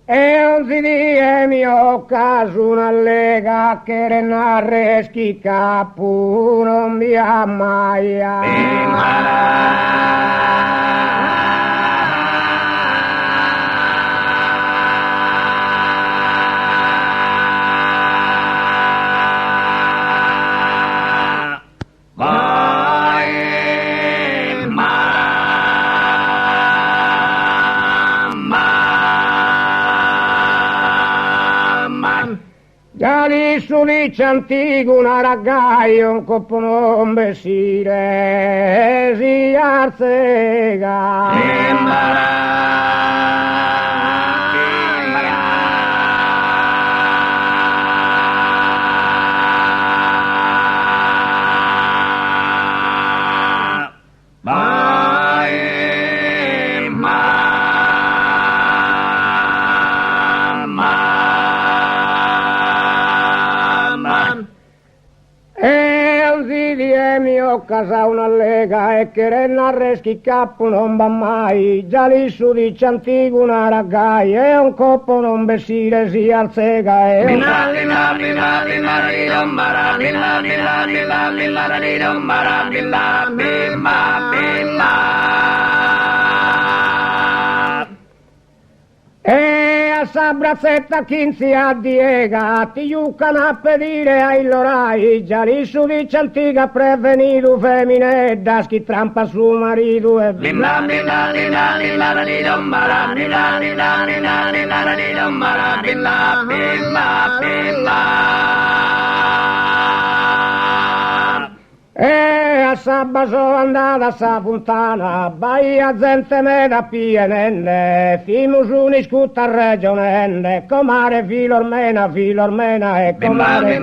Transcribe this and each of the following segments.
E non si dia mio caso una lega che renare capu non mi Già lì su dice antico una raggaia un coppo non besire si arzega. Casa una lega e che renarreschi capo non va mai, già lì su dice antico una raggaia e un coppo non besire si arzega e a sa brazzetta chinzi a diega ti giucano a pedire ai lorai già lì su dice antica prevenido femminedda chi trampa su marito e a sabba sono andata a sa puntana, baia gente me da pienenne, fimus uniscutta regionenne, comare filormena e comare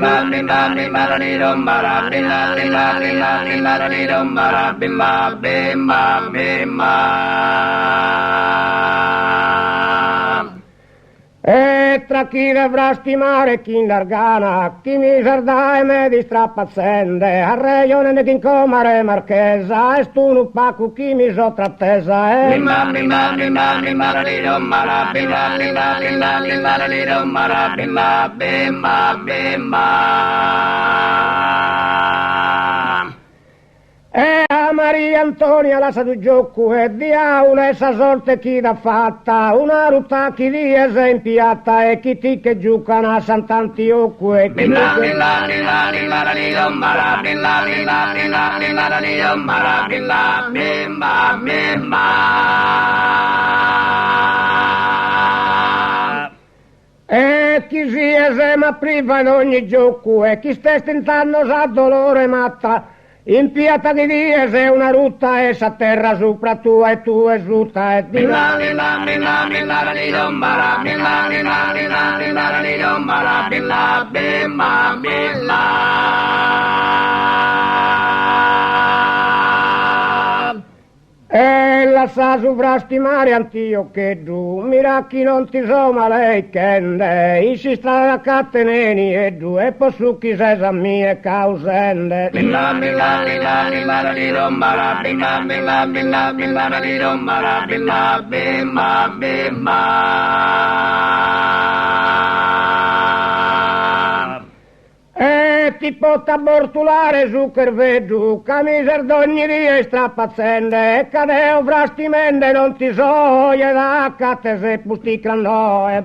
E tra chi dovrà stimare chi largana, chi mi sarda e me di strappazzende, a regione di chi comare marchesa, e stu nu pacu chi mi so trattesa, E a Maria Antonia la sa du gioco e dia una sa sorte chi da fatta, una rutta chi di esempiata e chi ti che giocano a Sant'Antioco e chi E chi si esema priva in ogni gioco e chi sta stentando sa dolore matta, in piata di dia se una rutta e sa terra sopra tua e tu e sutta e di E la sa sovrastimare Antiocheddu, miracchi non ti so lei kende, i si sta a catteneni e due, e posso chi se sa mie causende. E ti potta bortulare su Kerveddu, camiser d'ogni dia e strappazzende, e cadeo frastimende non ti so, e da catte se pusticran no, e